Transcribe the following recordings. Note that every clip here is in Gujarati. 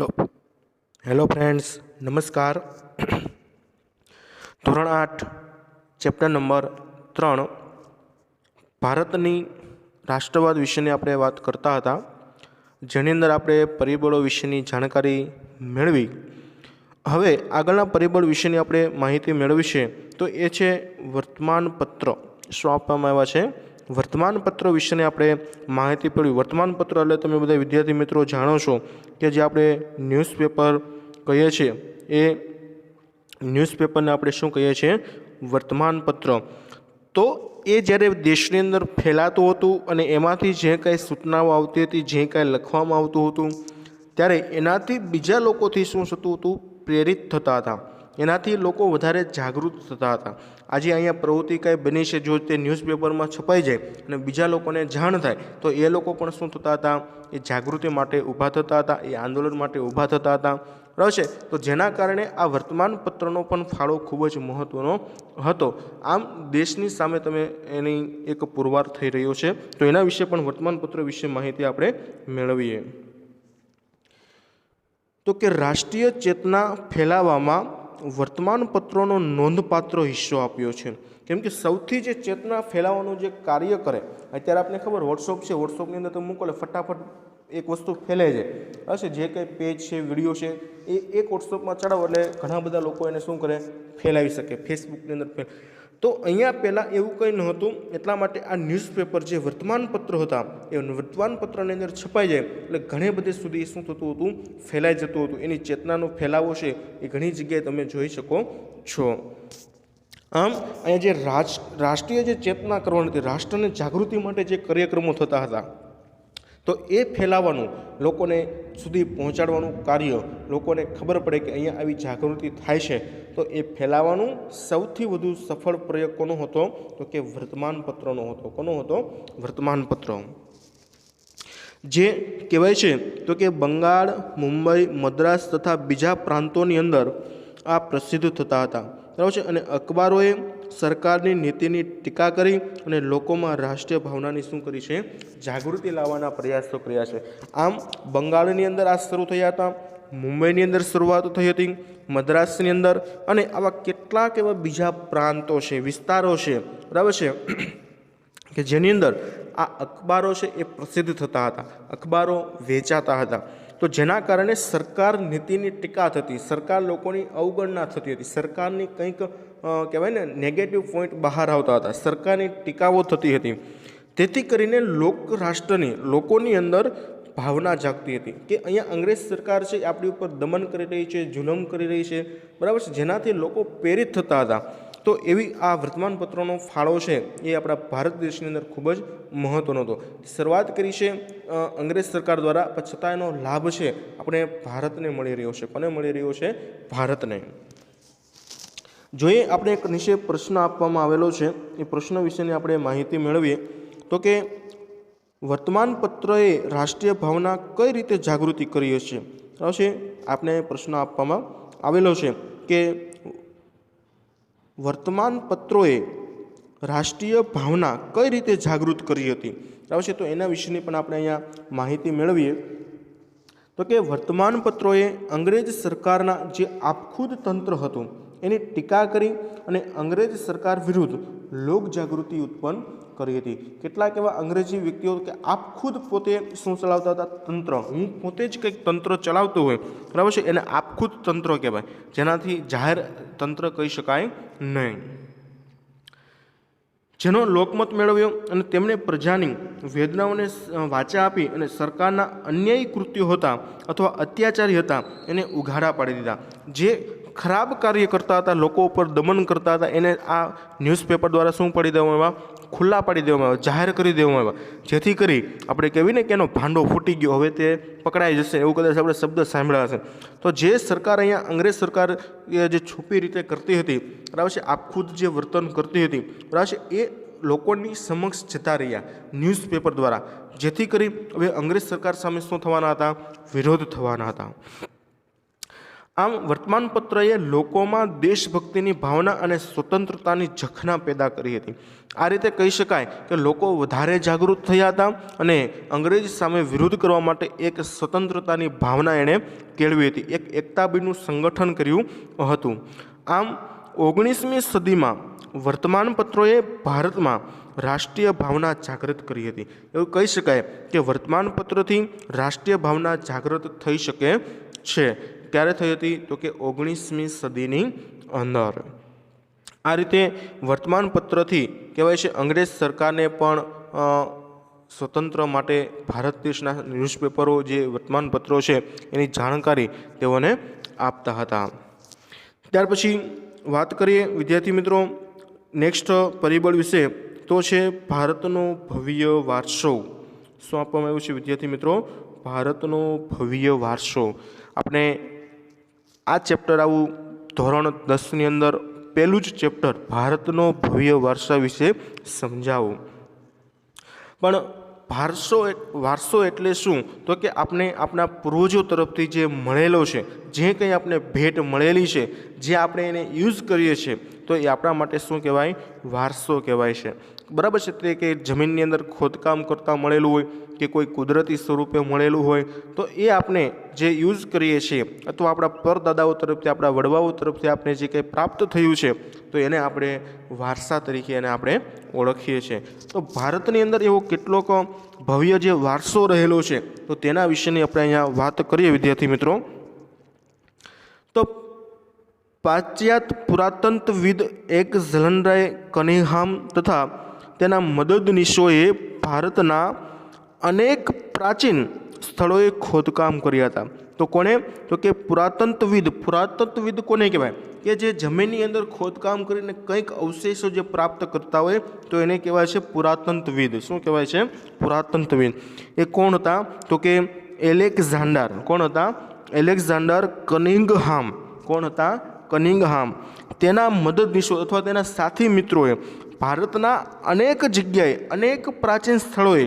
हेलो हेलो फ्रेंड्स, नमस्कार। ધોરણ 8 ચેપ્ટર નંબર 3 ભારતની રાષ્ટ્રવાદ વિશેની આપણે વાત કરતા હતા, જેની અંદર આપણે પરિબળો વિશેની જાણકારી મેળવી। હવે આગળના પરિબળ વિશેની આપણે માહિતી મેળવી છે, તો એ છે વર્તમાનપત્ર। શું આપવામાં આવ્યા છે? વર્તમાનપત્ર વિશેની આપણે માહિતી મેળવી। વર્તમાનપત્ર એટલે તમે બધા વિદ્યાર્થી મિત્રો જાણો છો કે જે આપણે ન્યૂઝપેપર કહીએ છીએ, એ ન્યૂઝપેપરને આપણે શું કહીએ છીએ? વર્તમાનપત્ર। તો એ જ્યારે દેશની અંદર ફેલાતું હતું અને એમાંથી જે કાંઈ સૂચનાઓ આવતી હતી, જે કાંઈ લખવામાં આવતું હતું, ત્યારે એનાથી બીજા લોકોથી શું થતું હતું? પ્રેરિત થતા હતા, એનાથી લોકો વધારે જાગૃત થતા હતા। આજે અહીંયા પ્રવૃત્તિ કાંઈ બની છે, જો તે ન્યૂઝપેપરમાં છપાઈ જાય અને બીજા લોકોને જાણ થાય, તો એ લોકો પણ શું થતા હતા? એ જાગૃતિ માટે ઊભા થતા હતા, એ આંદોલન માટે ઊભા થતા હતા, બરાબર છે। તો જેના કારણે આ વર્તમાનપત્રનો પણ ફાળો ખૂબ જ મહત્ત્વનો હતો। આમ દેશની સામે તમે એની એક પુરવાર થઈ રહ્યો છે, તો એના વિશે પણ વર્તમાનપત્ર વિશે માહિતી આપણે મેળવીએ। તો કે રાષ્ટ્રીય ચેતના ફેલાવવામાં વર્તમાનપત્રોનો નોંધપાત્ર હિસ્સો આપ્યો છે, કેમ કે સૌથી જે ચેતના ફેલાવવાનું જે કાર્ય કરે, અત્યારે આપણે ખબર વોટ્સઅપ છે, વોટ્સઅપની અંદર તમે મૂકો એટલે ફટાફટ એક વસ્તુ ફેલાઈ જાય હશે, જે કંઈ પેજ છે, વિડીયો છે, એ એક વોટ્સઅપમાં ચડાવો એટલે ઘણા બધા લોકો એને શું કરે? ફેલાવી શકે, ફેસબુકની અંદર તો અહીંયા પહેલાં એવું કંઈ નહોતું, એટલા માટે આ ન્યૂઝપેપર જે વર્તમાનપત્ર હતા, એ વર્તમાનપત્રની અંદર છપાઈ જાય એટલે ઘણી બધી સુધી શું થતું હતું? ફેલાઈ જતું હતું। એની ચેતનાનો ફેલાવો છે એ ઘણી જગ્યાએ તમે જોઈ શકો છો। આમ અહીંયા જે રાષ્ટ્રીય જે ચેતના કરવાની હતી, રાષ્ટ્રની જાગૃતિ માટે જે કાર્યક્રમો થતા હતા, તો એ ફેલાવાનું, લોકોને સુધી પહોંચાડવાનું કાર્ય, લોકોને ખબર પડે કે અહીંયા આવી જાગૃતિ થાય છે, તો એ ફેલાવાનું સૌથી વધુ સફળ પ્રયોગ કોનો હતો? તો કે વર્તમાનપત્રનો હતો। કોનો હતો? વર્તમાનપત્ર। જે કહેવાય છે તો કે બંગાળ, મુંબઈ, મદ્રાસ તથા બીજા પ્રાંતોની અંદર આ પ્રસિદ્ધ થતા હતા, બરાબર છે। અને અખબારોએ સરકારની નીતિની ટીકા કરી અને લોકોમાં રાષ્ટ્રીય ભાવનાની શું કરી છે? જાગૃતિ લાવવાના પ્રયાસો કર્યા છે। આમ બંગાળની અંદર આ શરૂ થયા હતા, મુંબઈની અંદર શરૂઆત થઈ હતી, મદ્રાસની અંદર, અને આવા કેટલાક એવા બીજા પ્રાંતો છે, વિસ્તારો છે, બરાબર છે, કે જેની અંદર આ અખબારો છે એ પ્રસિદ્ધ થતા હતા, અખબારો વેચાતા હતા। તો જેના કારણે સરકાર નીતિની ટીકા થતી, સરકાર લોકોની અવગણના થતી હતી, સરકારની કંઈક કહેવાય ને નેગેટિવ પોઈન્ટ બહાર આવતા હતા, સરકારની ટીકાઓ થતી હતી। તેથી કરીને રાષ્ટ્રની લોકોની અંદર ભાવના જાગતી હતી કે અહીંયા અંગ્રેજ સરકાર છે આપણી ઉપર દમન કરી રહી છે, જુલમ કરી રહી છે, બરાબર છે, જેનાથી લોકો પ્રેરિત થતા હતા। તો એવી આ વર્તમાનપત્રનો ફાળો છે એ આપણા ભારત દેશની અંદર ખૂબ જ મહત્ત્વનો હતો। શરૂઆત કરી છે અંગ્રેજ સરકાર દ્વારા, પણ છતાં એનો લાભ છે આપણે ભારતને મળી રહ્યો છે। કોને મળી રહ્યો છે? ભારતને। જોઈએ આપણે એક નીચે પ્રશ્ન આપવામાં આવેલો છે, એ પ્રશ્ન વિશેની આપણે માહિતી મેળવીએ। તો કે વર્તમાનપત્રએ રાષ્ટ્રીય ભાવના કઈ રીતે જાગૃતિ કરી હશે? છે આપણે પ્રશ્ન આપવામાં આવેલો છે કે વર્તમાનપત્રોએ રાષ્ટ્રીય ભાવના કઈ રીતે જાગૃત કરી હતી, બરાબર છે। તો એના વિશેની પણ આપણે અહીંયા માહિતી મેળવીએ। તો કે વર્તમાનપત્રોએ અંગ્રેજ સરકારના જે આપખુદ તંત્ર હતું એની ટીકા કરી અને અંગ્રેજ સરકાર વિરુદ્ધ લોકજાગૃતિ ઉત્પન્ન કરી હતી। કેટલાક એવા અંગ્રેજી વ્યક્તિઓ કે આપ ખુદ પોતે શું ચલાવતા હતા? તંત્ર। હું પોતે જ કંઈક તંત્ર ચલાવતો હોય, બરાબર છે, એને આપખુદ તંત્ર કહેવાય, જેનાથી જાહેર તંત્ર કહી શકાય નહીં। જેનો લોકમત મેળવ્યો અને તેમણે પ્રજાની વેદનાઓને વાચા આપી અને સરકારના અન્યાયી કૃત્યો હતા અથવા અત્યાચારી હતા એને ઉઘાડા પાડી દીધા। જે ખરાબ કાર્ય કરતા હતા, લોકો ઉપર દમન કરતા હતા, એને આ ન્યૂઝપેપર દ્વારા શું પાડી દેવામાં આવ્યા? ખુલ્લા પાડી દેવામાં આવ્યા, જાહેર કરી દેવામાં આવ્યા, જેથી કરી આપણે કહેવી ને કે એનો ભાંડો ફૂટી ગયો, હવે તે પકડાઈ જશે, એવું કદાચ આપણે શબ્દ સાંભળ્યા હશે। તો જે સરકાર અહીંયા અંગ્રેજ સરકાર જે છુપી રીતે કરતી હતી, બરાબર છે, આપખુદ જે વર્તન કરતી હતી, બરાબર છે, એ લોકોની સમક્ષ જતા રહ્યા ન્યૂઝપેપર દ્વારા, જેથી કરી હવે અંગ્રેજ સરકાર સામે શું થવાના હતા? વિરોધ થવાના હતા। આમ વર્તમાનપત્રએ લોકોમાં દેશભક્તિની ભાવના અને સ્વતંત્રતાની ઝખના પેદા કરી હતી. આ રીતે કહી શકાય કે લોકો વધારે જાગૃત થયા હતા અને અંગ્રેજ સામે વિરોધ કરવા માટે એક સ્વતંત્રતાની ભાવના એણે કેળવી હતી, એક એકતાબીનું સંગઠન કર્યું હતું. આમ 19મી સદીમાં વર્તમાનપત્રોએ ભારતમાં રાષ્ટ્રીય ભાવના જાગૃત કરી હતી. એવું કહી શકાય કે વર્તમાનપત્રથી રાષ્ટ્રીય ભાવના જાગૃત થઈ શકે છે. ક્યારે થઈ હતી? તો કે 19મી સદીની અંદર. આ રીતે વર્તમાનપત્રથી કહેવાય છે અંગ્રેજ સરકારને પણ સ્વતંત્ર માટે ભારત દેશના ન્યૂઝપેપરો જે વર્તમાનપત્રો છે એની જાણકારી તેઓને આપતા હતા. ત્યાર પછી વાત કરીએ વિદ્યાર્થી મિત્રો નેક્સ્ટ પરિબળ વિશે, તો છે ભારતનો ભવ્ય વારસો. શું આપવામાં આવ્યું છે વિદ્યાર્થી મિત્રો? ભારતનો ભવ્ય વારસો. આપણે આ ચેપ્ટર આવું ધોરણ 10ની અંદર પહેલું જ ચેપ્ટર ભારતનો ભવ્ય વારસા વિશે સમજાવું. પણ વારસો એટલે શું? તો કે આપણે આપણા પૂર્વજો તરફથી જે મળેલો છે, જે કંઈ આપણે ભેટ મળેલી છે, જે આપણે એને યુઝ કરીએ છીએ, તો એ આપણા માટે શું કહેવાય? વારસો કહેવાય છે. બરાબર છે. તે કે જમીનની અંદર ખોદકામ કરતાં મળેલું હોય કે કોઈ કુદરતી સ્વરૂપે મળેલું હોય, તો એ આપણે જે યુઝ કરીએ છીએ અથવા આપણા પરદાદાઓ તરફથી, આપણા વડવાઓ તરફથી આપણે જે કંઈ પ્રાપ્ત થયું છે, તો એને આપણે વારસા તરીકે એને આપણે ઓળખીએ છીએ. તો ભારતની અંદર એવો કેટલોક ભવ્ય જે વારસો રહેલો છે, તો તેના વિશેની આપણે અહીંયા વાત કરીએ વિદ્યાર્થી મિત્રો. તો પાશ્ચાત્ય પુરાતત્વવિદ એલેક્ઝાન્ડર કનિંઘહામ તથા તેના મદદનીશોએ ભારતના અનેક પ્રાચીન સ્થળોએ ખોદકામ કર્યા હતા. તો કોણે? તો કે પુરાતત્વવિદ કોને કહેવાય? કે જે જમીનની અંદર ખોદકામ કરીને કંઈક અવશેષો જે પ્રાપ્ત કરતા હોય, તો એને કહેવાય છે પુરાતત્વવિદ. શું કહેવાય છે? પુરાતત્વવિદ. એ કોણ હતા? તો કે એલેક્ઝાન્ડર. કોણ હતા? Alexander Cunningham. કોણ હતા? કનિંઘહામ. તેના મદદનીશો અથવા તેના સાથી મિત્રોએ ભારતના અનેક જગ્યાએ, અનેક પ્રાચીન સ્થળોએ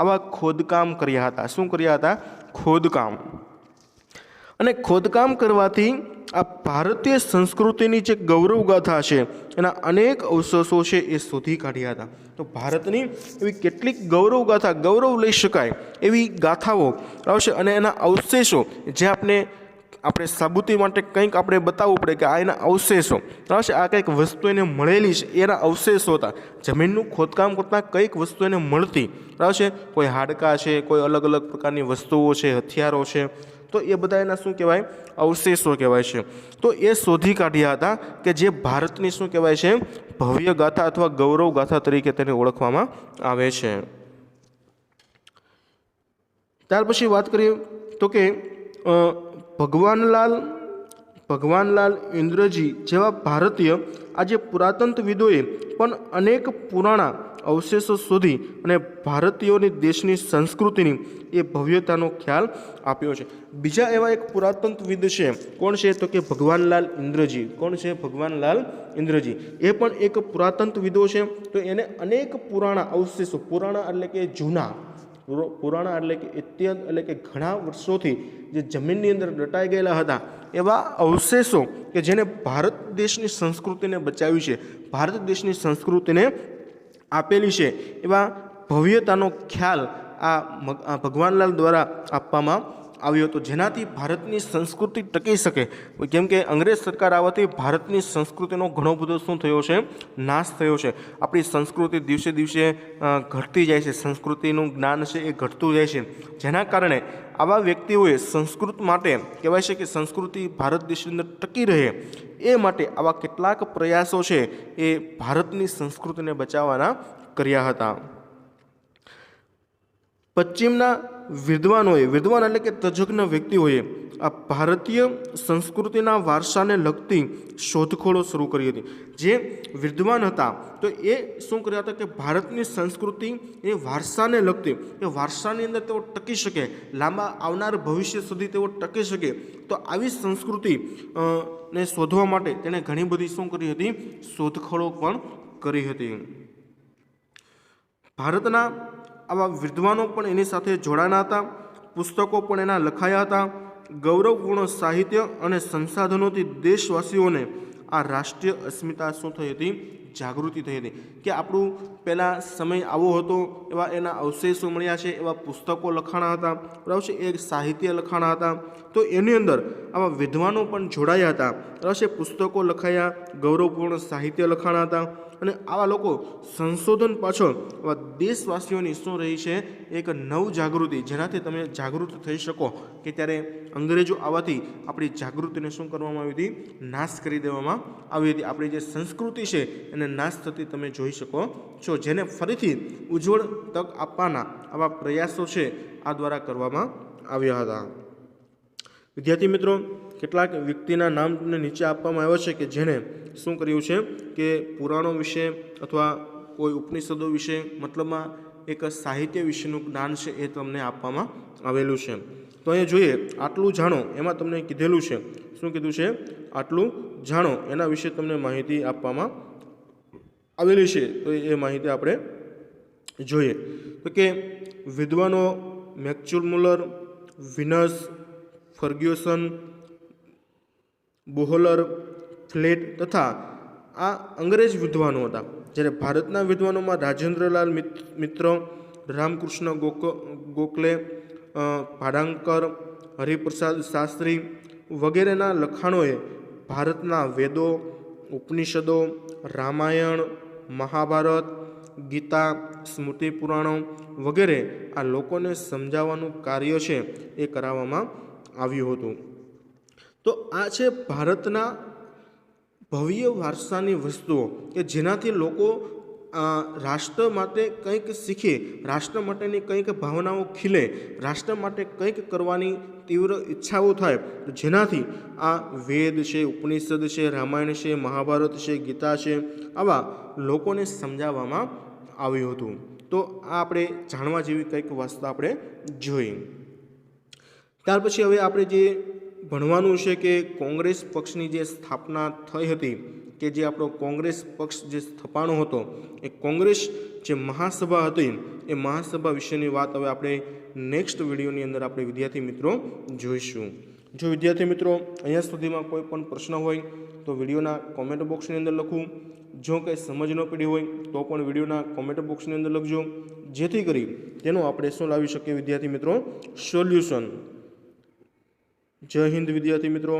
આવા ખોદકામ કર્યા હતા. શું કર્યા હતા? ખોદકામ. અને ખોદકામ કરવાથી આ ભારતીય સંસ્કૃતિની જે ગૌરવગાથા છે એના અનેક અવશેષો છે એ શોધી કાઢ્યા હતા. તો ભારતની એવી કેટલીક ગૌરવગાથા, ગૌરવ લઈ શકાય એવી ગાથાઓ આવશે અને એના અવશેષો જે આપણે સાબુતી માટે કંઈક આપણે બતાવવું પડે કે આ એના અવશેષો આવશે, આ કંઈક વસ્તુ એને મળેલી છે, એના અવશેષો હતા. જમીનનું ખોદકામ કરતાં કંઈક વસ્તુ એને મળતી આવશે, કોઈ હાડકાં છે, કોઈ અલગ અલગ પ્રકારની વસ્તુઓ છે, હથિયારો છે, તો એ બધા એના શું કહેવાય? અવશેષો કહેવાય છે. તો એ શોધી કાઢ્યા હતા કે જે ભારતની શું કહેવાય છે? ભવ્ય ગાથા અથવા ગૌરવ ગાથા તરીકે તેને ઓળખવામાં આવે છે. ત્યાર પછી વાત કરીએ તો કે ભગવાનલાલ ઇન્દ્રજી જેવા ભારતીય આજે પુરાતત્વવિદોએ પણ અનેક પુરાણા અવશેષો શોધી અને ભારતીયોની દેશની સંસ્કૃતિની એ ભવ્યતાનો ખ્યાલ આપ્યો છે. બીજા એવા એક પુરાતત્વવિદ છે. કોણ છે? તો કે ભગવાનલાલ ઇન્દ્રજી. કોણ છે? ભગવાનલાલ ઇન્દ્રજી. એ પણ એક પુરાતત્વવિદો છે. તો એને અનેક પુરાણા અવશેષો, પુરાણા એટલે કે જૂના, પુરાણા એટલે કે અત્યંત એટલે કે ઘણા વર્ષોથી જે જમીનની અંદર દટાઈ ગયેલા હતા એવા અવશેષો કે જેને ભારત દેશની સંસ્કૃતિને બચાવી છે, ભારત દેશની સંસ્કૃતિને આપેલી છે, એવા ભવ્યતાનો ખ્યાલ આ ભગવાનલાલ દ્વારા આપવામાં આવ્યો હતો, જેનાથી ભારતની સંસ્કૃતિ ટકી શકે. કેમ કે અંગ્રેજ સરકાર આવવાથી ભારતની સંસ્કૃતિનો ઘણો બધો શું થયો છે? નાશ થયો છે. આપણી સંસ્કૃતિ દિવસે દિવસે ઘટતી જાય છે, સંસ્કૃતિનું જ્ઞાન છે એ ઘટતું જાય છે, જેના કારણે આવા વ્યક્તિઓએ સંસ્કૃત માટે કહેવાય છે કે સંસ્કૃતિ ભારત દેશની અંદર ટકી રહે એ માટે આવા કેટલાક પ્રયાસો છે એ ભારતની સંસ્કૃતિને બચાવવાના કર્યા હતા. પશ્ચિમના વિદ્વાન એટલે કે તજજ્ઞ વ્યક્તિઓએ આ ભારતીય સંસ્કૃતિના વારસાને લગતી શોધખોળો શરૂ કરી હતી. જે વિદ્વાન હતા તો એ શું કર્યા હતા કે ભારતની સંસ્કૃતિ એ વારસાને લગતી, એ વારસાની અંદર તેઓ ટકી શકે, લાંબા આવનાર ભવિષ્ય સુધી તેઓ ટકી શકે, તો આવી સંસ્કૃતિ ને શોધવા માટે તેણે ઘણી બધી શું કરી હતી? શોધખોળો પણ કરી હતી. ભારતના આવા વિદ્વાનો પણ એની સાથે જોડાના હતા, પુસ્તકો પણ એના લખાયા હતા, ગૌરવપૂર્ણ સાહિત્ય અને સંસાધનોથી દેશવાસીઓને આ રાષ્ટ્રીય અસ્મિતા શું થઈ હતી? જાગૃતિ થઈ હતી કે આપણું પહેલાં સમય આવો હતો, એવા એના અવશેષો મળ્યા છે, એવા પુસ્તકો લખાણા હતા, બરાબર છે, એ સાહિત્ય લખાણા હતા. તો એની અંદર આવા વિદ્વાનો પણ જોડાયા હતા, બરાબર છે, પુસ્તકો લખાયા, ગૌરવપૂર્ણ સાહિત્ય લખાણા હતા. અને આવા લોકો સંશોધન પાછળ આવા દેશવાસીઓની શું રહી છે? એક નવ જાગૃતિ, જેનાથી તમે જાગૃત થઈ શકો કે ત્યારે અંગ્રેજો આવવાથી આપણી જાગૃતિને શું કરવામાં આવી હતી? નાશ કરી દેવામાં આવી હતી. આપણી જે સંસ્કૃતિ છે એને નાશ થતી તમે જોઈ શકો છો, જેને ફરીથી ઉજ્જવળ તક આપવાના આવા પ્રયાસો છે આ દ્વારા કરવામાં આવ્યા હતા. વિદ્યાર્થી મિત્રો, કેટલાક વ્યક્તિના નામ તમને નીચે આપવામાં આવ્યા છે કે જેણે શું કર્યું છે કે પુરાણો વિશે અથવા કોઈ ઉપનિષદો વિશે, મતલબમાં એક સાહિત્ય વિશેનું જ્ઞાન છે એ તમને આપવામાં આવેલું છે. તો અહીંયા જોઈએ, આટલું જાણો, એમાં તમને કીધેલું છે, શું કીધું છે? આટલું જાણો, એના વિશે તમને માહિતી આપવામાં આવેલી છે. તો એ માહિતી આપણે જોઈએ. તો કે વિદ્વાનો મેક્સુલર, વિનસ, ફર્ગ્યુસન, બોહલર, ફ્લેટ તથા આ અંગ્રેજ વિદ્વાનો હતા. જ્યારે ભારતના વિદ્વાનોમાં રાજેન્દ્રલાલ મિત્ર, રામકૃષ્ણ ગોખલે, ભાડાંકર, હરિપ્રસાદ શાસ્ત્રી વગેરેના લખાણોએ ભારતના વેદો, ઉપનિષદો, રામાયણ, મહાભારત, ગીતા, સ્મૃતિ પુરાણો વગેરે આ લોકોને સમજાવવાનું કાર્ય છે એ કરાવવામાં આવ્યું હતું. તો આ છે ભારતના ભવ્ય વારસાની વસ્તુઓ કે જેનાથી લોકો રાષ્ટ્ર માટે કંઈક શીખે, રાષ્ટ્ર માટેની કંઈક ભાવનાઓ ખીલે, રાષ્ટ્ર માટે કંઈક કરવાની તીવ્ર ઈચ્છાઓ થાય, જેનાથી આ વેદ છે, ઉપનિષદ છે, રામાયણ છે, મહાભારત છે, ગીતા છે, આવા લોકોને સમજાવવામાં આવ્યું હતું. તો આ આપણે જાણવા જેવી કંઈક વસ્તુ આપણે જોઈ. ત્યાર પછી હવે આપણે જે ભણવાનું છે કે કોંગ્રેસ પક્ષની જે સ્થાપના થઈ હતી, કે જે આપણો કોંગ્રેસ પક્ષ જે સ્થપાણો હતો, એ કોંગ્રેસ જે મહાસભા હતી એ મહાસભા વિશેની વાત હવે આપણે નેક્સ્ટ વિડીયોની અંદર આપણે વિદ્યાર્થી મિત્રો જોઈશું. જો વિદ્યાર્થી મિત્રો અહીંયા સુધીમાં કોઈ પણ પ્રશ્ન હોય તો વિડીયોના કોમેન્ટ બોક્સની અંદર લખવું. જો કંઈ સમજ ન પડી હોય તો પણ વિડીયોના કોમેન્ટ બોક્સની અંદર લખજો, જેથી કરી તેનું આપણે શું લાવી શકીએ વિદ્યાર્થી મિત્રો? સોલ્યુશન. જય હિન્દ વિદ્યાર્થી મિત્રો.